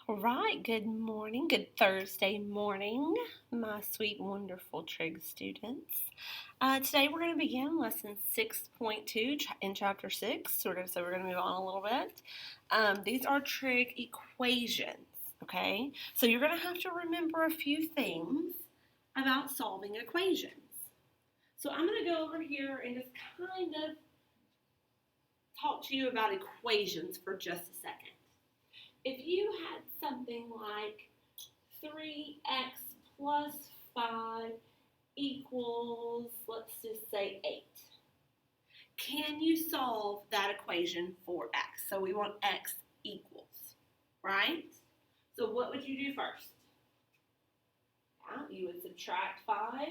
All right, good morning, good Thursday morning, my sweet, wonderful Trig students. Today we're going to begin lesson 6.2 in chapter 6, so we're going to move on a little bit. These are trig equations, okay? So you're going to have to remember a few things about solving equations. So I'm going to go over here and just kind of talk to you about equations for just a second. If you had something like 3x plus 5 equals, let's just say 8, can you solve that equation for x? So we want x equals, right? So what would you do first? Yeah, you would subtract 5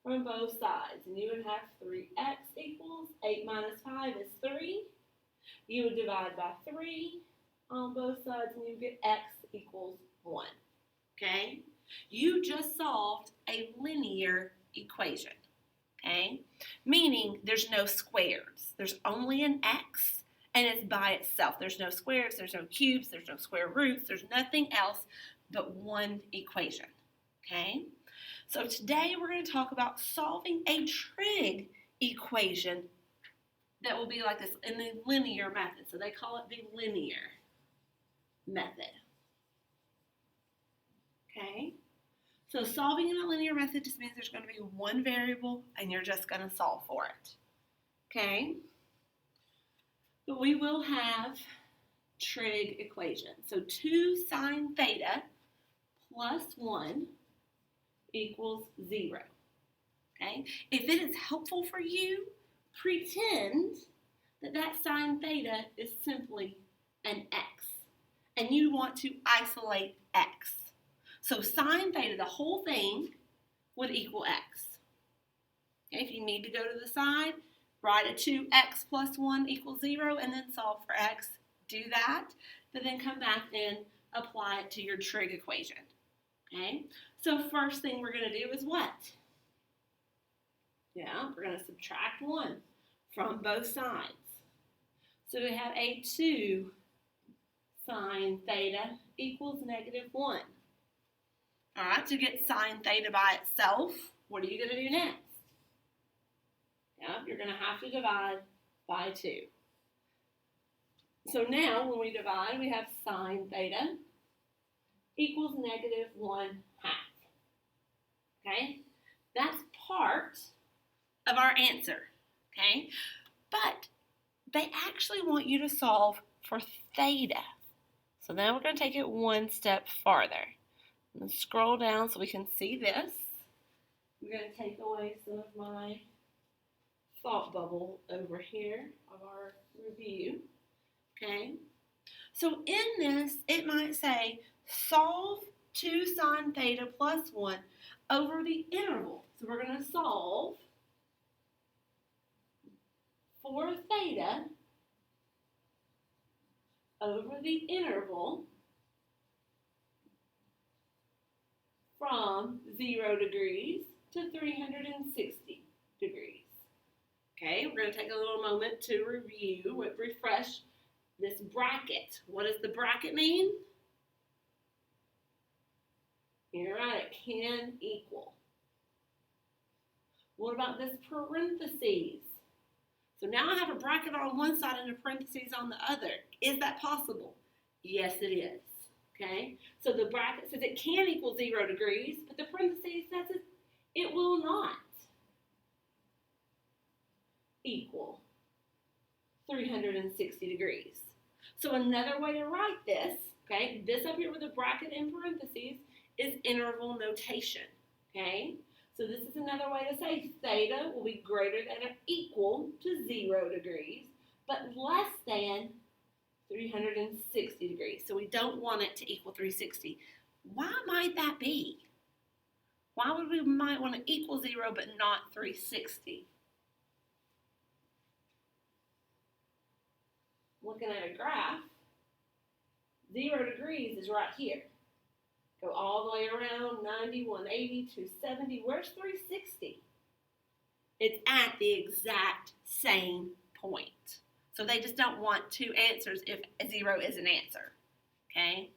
from both sides, and you would have 3x equals 8 minus 5 is 3. You would divide by 3 on both sides, and you get x equals 1, okay? You just solved a linear equation, okay? Meaning there's no squares. There's only an x, and it's by itself. There's no squares, there's no cubes, there's no square roots, there's nothing else but one equation, okay? So today we're going to talk about solving a trig equation that will be like this in the linear method. So they call it the linear method. Okay? So solving in a linear method just means there's going to be one variable and you're just going to solve for it. Okay? But we will have trig equations. So 2 sine theta plus 1 equals 0. Okay? If it is helpful for you, pretend that sine theta is simply an x. And you want to isolate x. So sine theta, the whole thing, would equal x. Okay, if you need to go to the side, write a 2x plus 1 equals 0 and then solve for x. Do that, but then come back and apply it to your trig equation. Okay, so first thing we're going to do is what? Yeah, we're going to subtract 1 from both sides. So we have a 2 sine theta equals negative 1. All right, to get sine theta by itself, what are you going to do next? Yeah, you're going to have to divide by 2. So now when we divide, we have sine theta equals negative 1/2. Okay, that's part of our answer. Okay, but they actually want you to solve for theta. So now we're going to take it one step farther. I'm going to scroll down so we can see this. I'm going to take away some of my thought bubble over here of our review. Okay. So in this, it might say solve 2 sine theta plus 1 over the interval. So we're going to solve for theta over the interval from 0 degrees to 360 degrees. Okay, we're going to take a little moment to review, refresh this bracket. What does the bracket mean? You're right, it can equal. What about this parentheses? So now I have a bracket on one side and a parentheses on the other. Is that possible? Yes, it is. Okay? So the bracket says it can equal 0 degrees, but the parentheses says it will not equal 360 degrees. So another way to write this, okay, this up here with a bracket and parentheses is interval notation. Okay? So this is another way to say theta will be greater than or equal to 0 degrees, but less than 360 degrees. So we don't want it to equal 360. Why might that be? Why would we might want to equal 0 but not 360? Looking at a graph, 0 degrees is right here. Go all the way around 90, 180, 270. Where's 360? It's at the exact same point. So they just don't want two answers if 0 is an answer. Okay?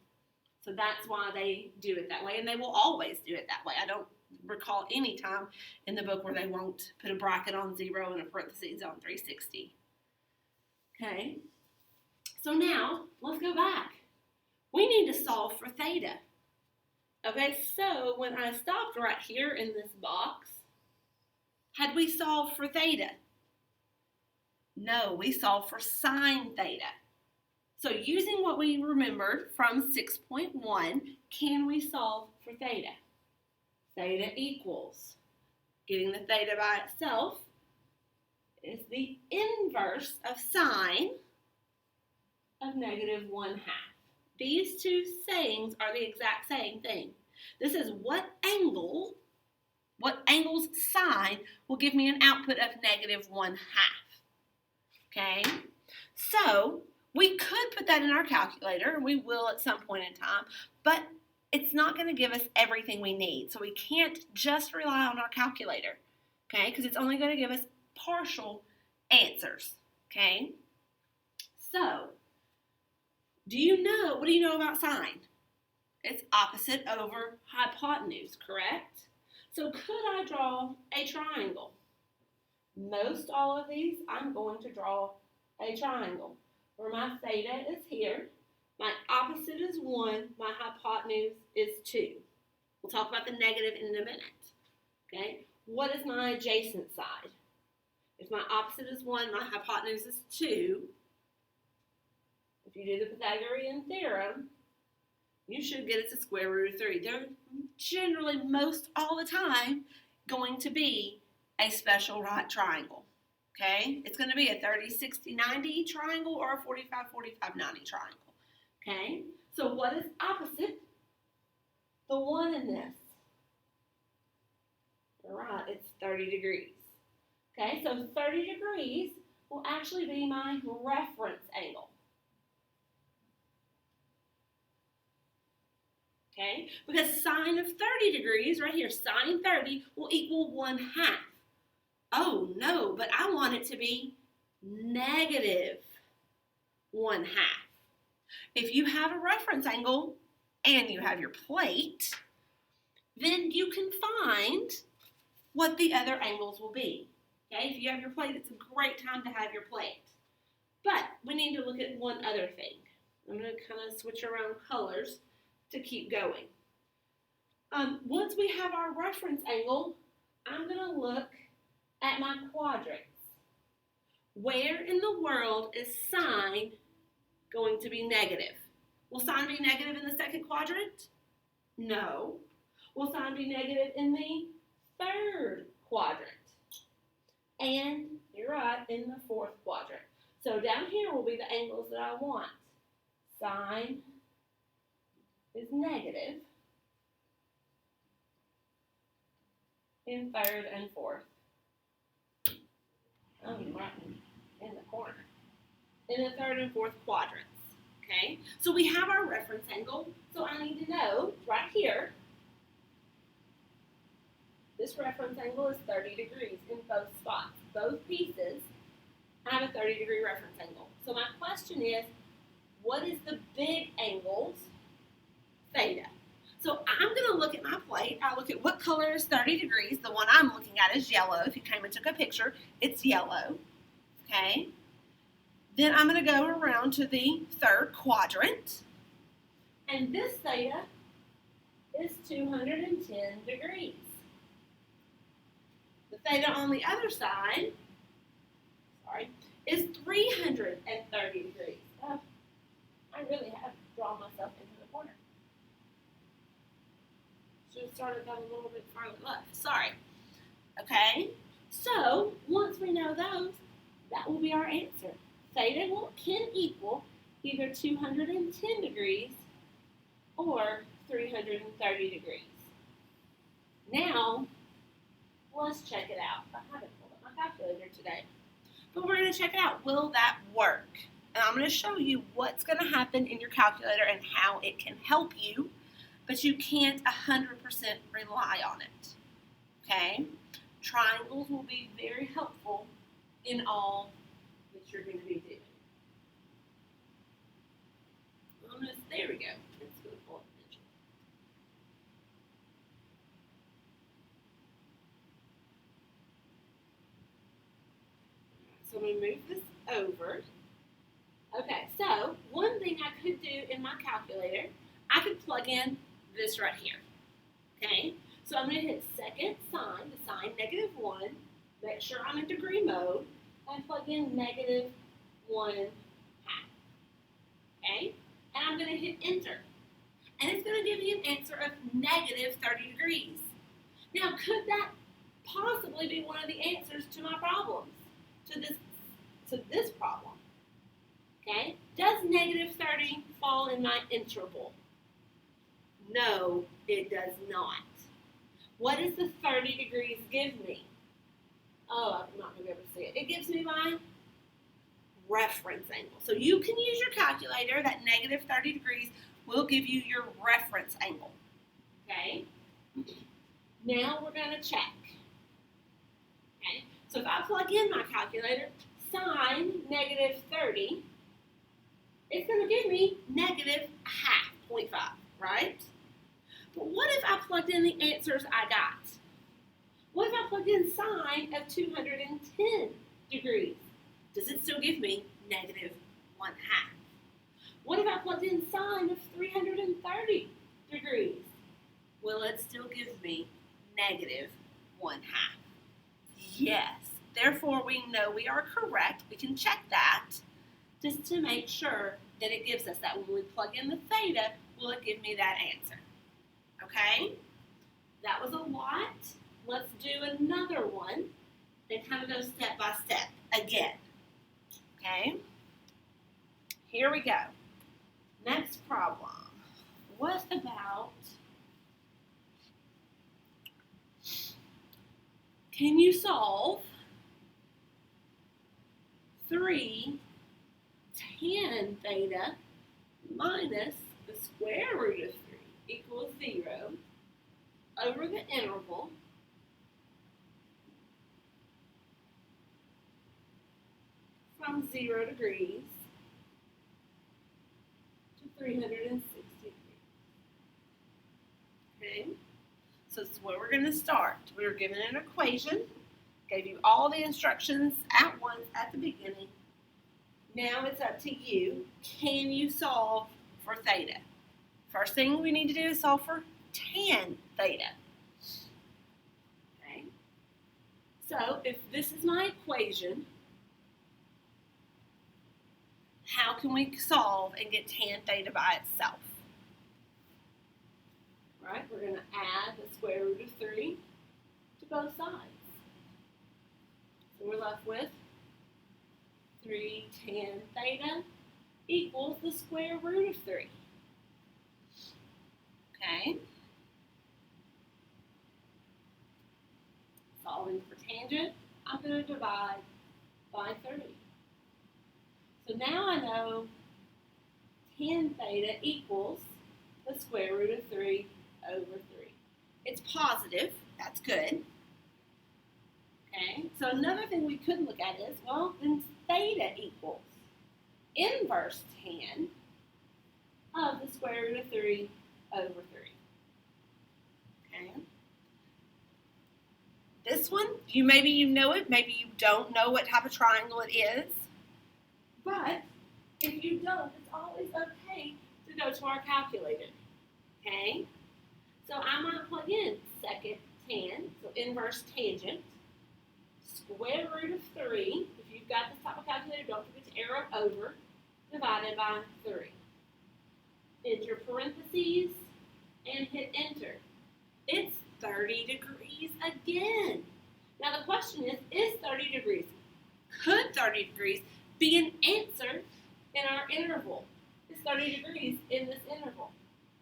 So that's why they do it that way, and they will always do it that way. I don't recall any time in the book where they won't put a bracket on 0 and a parentheses on 360. Okay, so now let's go back. We need to solve for theta. Okay, so when I stopped right here in this box, had we solved for theta? No, we solved for sine theta. So using what we remembered from 6.1, can we solve for theta? Theta equals, getting the theta by itself is the inverse of sine of negative 1/2. These two sayings are the exact same thing. This is what angle's sine will give me an output of negative 1/2. Okay, so we could put that in our calculator, and we will at some point in time, but it's not going to give us everything we need. So we can't just rely on our calculator, okay, because it's only going to give us partial answers, okay? So, what do you know about sine? It's opposite over hypotenuse, correct? So could I draw a triangle? Most all of these, I'm going to draw a triangle where my theta is here, my opposite is 1, my hypotenuse is 2. We'll talk about the negative in a minute. Okay? What is my adjacent side? If my opposite is 1, my hypotenuse is 2. If you do the Pythagorean theorem, you should get it to square root of 3. They're generally, most all the time, going to be a special right triangle. Okay? It's going to be a 30, 60, 90 triangle or a 45, 45, 90 triangle. Okay? So what is opposite? The 1 in this. All right, it's 30 degrees. Okay, so 30 degrees will actually be my reference angle. Okay, because sine of 30 degrees, right here, sine 30 will equal 1/2. Oh, no, but I want it to be negative 1/2. If you have a reference angle and you have your plate, then you can find what the other angles will be. Okay, if you have your plate, it's a great time to have your plate. But we need to look at one other thing. I'm going to kind of switch around colors to keep going. Once we have our reference angle, I'm going to look at my quadrants. Where in the world is sine going to be negative? Will sine be negative in the second quadrant? No. Will sine be negative in the third quadrant? And, you're right, in the fourth quadrant. So down here will be the angles that I want. Sine is negative in third and fourth. Oh, right in the corner. In the third and fourth quadrants. Okay, so we have our reference angle. So I need to know right here, this reference angle is 30 degrees in both spots. Both pieces have a 30-degree reference angle. So my question is, what is the big angle's theta? So I'm going to look at my plate. I'll look at what color is 30 degrees. The one I'm looking at is yellow. If you came and took a picture, it's yellow. Okay. Then I'm going to go around to the third quadrant. And this theta is 210 degrees. The theta on the other side, is 330 degrees. Oh, I really have drawn myself into the corner. Should have started that a little bit farther left. Sorry. Okay, so once we know those, that will be our answer. Theta can equal either 210 degrees or 330 degrees. Now, let's check it out. I haven't pulled up my calculator today. But we're going to check it out. Will that work? And I'm going to show you what's going to happen in your calculator and how it can help you, but you can't 100% rely on it. Okay? Triangles will be very helpful in all that you're going to be doing. There we go. It's going to pull it So I'm going to move this over. Okay, so one thing I could do in my calculator, I could plug in this right here. Okay, so I'm going to hit second sign, the sign -1, make sure I'm in degree mode, and plug in -1/2. Okay, and I'm going to hit enter. And it's going to give me an answer of -30 degrees. Now, could that possibly be one of the answers to my problems, to this problem? Okay, does -30 fall in my interval? No, it does not. What does the 30 degrees give me? Oh, I'm not going to be able to see it. It gives me my reference angle. So you can use your calculator. That -30 degrees will give you your reference angle. Okay? Now we're going to check. Okay? So if I plug in my calculator, sine -30, it's going to give me -0.5, 0.5, right? But what if I plugged in the answers I got? What if I plugged in sine of 210 degrees? Does it still give me -1/2? What if I plugged in sine of 330 degrees? Will it still give me -1/2? Yes. Therefore, we know we are correct. We can check that just to make sure that it gives us that. When we plug in the theta, will it give me that answer? Okay? That was a lot. Let's do another one and kind of go step by step again. Okay? Here we go. Next problem. What about, can you solve 3 tan theta minus the square root of 3 equals 0 over the interval from 0 degrees to 360 degrees? Okay, so this is where we're going to start. We were given an equation, gave you all the instructions at once at the beginning. Now it's up to you. Can you solve for theta? First thing we need to do is solve for tan theta. Okay. So if this is my equation, how can we solve and get tan theta by itself? Right, we're going to add the square root of 3 to both sides. So we're left with 3 tan theta equals the square root of 3. Okay. Solving for tangent, I'm going to divide by 30. So now I know tan theta equals the square root of 3 over 3. It's positive. That's good. Okay. So another thing we could look at is, well, then theta equals inverse tan of the square root of 3 over 3. Okay. This one, maybe you know it, maybe you don't know what type of triangle it is. But if you don't, it's always okay to go to our calculator. Okay? So I might plug in second tan, so inverse tangent, square root of 3. If you've got this type of calculator, don't forget to arrow over, divided by 3. Enter parentheses and hit enter. It's 30 degrees again. Now the question is 30 degrees? Could 30 degrees be an answer in our interval? Is 30 degrees in this interval?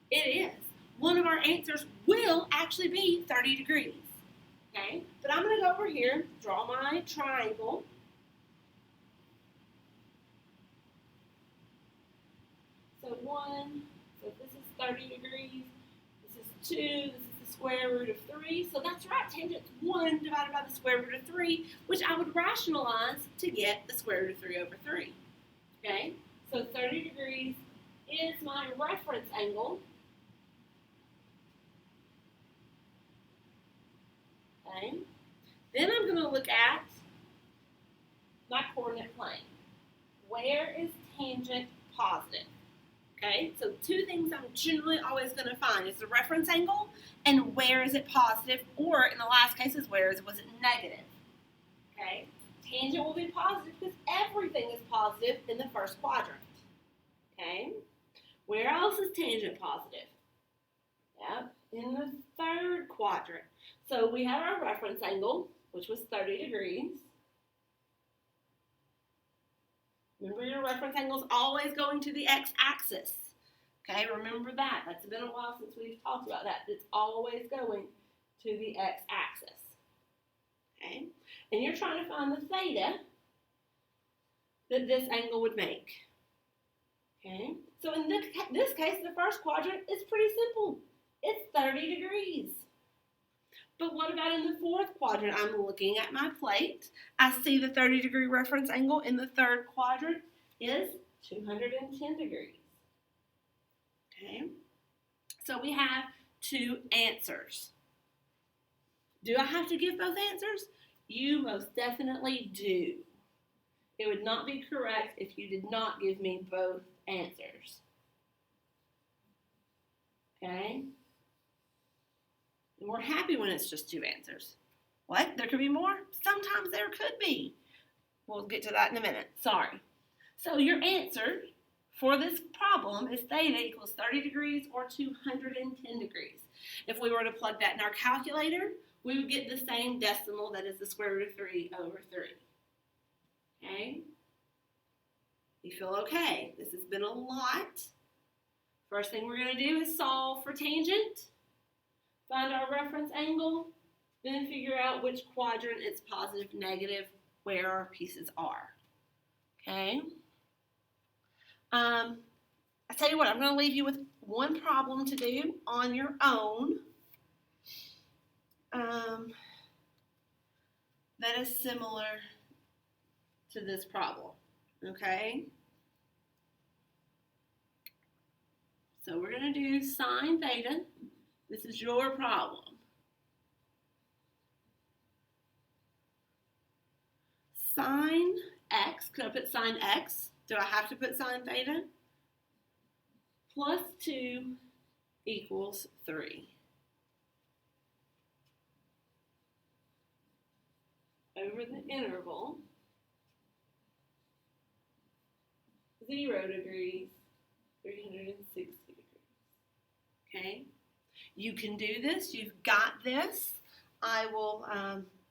It is. One of our answers will actually be 30 degrees. Okay? But I'm going to go over here, draw my triangle. So 1, so if this is 30 degrees, this is 2, this is the square root of 3. So that's right, tangent's 1 divided by the square root of 3, which I would rationalize to get the square root of 3 over 3. Okay? So 30 degrees is my reference angle. Okay? Then I'm going to look at my coordinate plane. Where is tangent positive? Okay, so two things I'm generally always going to find is the reference angle and where is it positive, or in the last cases, was it negative? Okay, tangent will be positive because everything is positive in the first quadrant. Okay, where else is tangent positive? Yep, in the third quadrant. So we have our reference angle, which was 30 degrees. Remember, your reference angle is always going to the x-axis. Okay, remember that. That's been a while since we've talked about that. It's always going to the x-axis. Okay, and you're trying to find the theta that this angle would make. Okay, so in this case, the first quadrant is pretty simple. It's 30 degrees. But what about in the fourth quadrant? I'm looking at my plate. I see the 30-degree reference angle in the third quadrant is 210 degrees. Okay, so we have two answers. Do I have to give both answers? You most definitely do. It would not be correct if you did not give me both answers. Okay? And we're happy when it's just two answers. What? There could be more? Sometimes there could be. We'll get to that in a minute. Sorry. So your answer for this problem is theta equals 30 degrees or 210 degrees. If we were to plug that in our calculator, we would get the same decimal, that is the square root of 3 over 3. Okay? You feel okay? This has been a lot. First thing we're going to do is solve for tangent. Find our reference angle, then figure out which quadrant it's positive, negative, where our pieces are. Okay? I tell you what, I'm going to leave you with one problem to do on your own. That is similar to this problem. Okay? So we're going to do sine theta. This is your problem. Sine x, could I put sine x? Do I have to put sine theta? Plus 2 equals 3. Over the interval, 0 degrees, 360 degrees. Okay? You can do this. You've got this. I will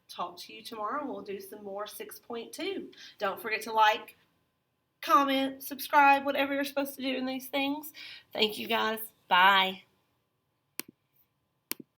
talk to you tomorrow. We'll do some more 6.2. Don't forget to like, comment, subscribe, whatever you're supposed to do in these things. Thank you guys. Bye.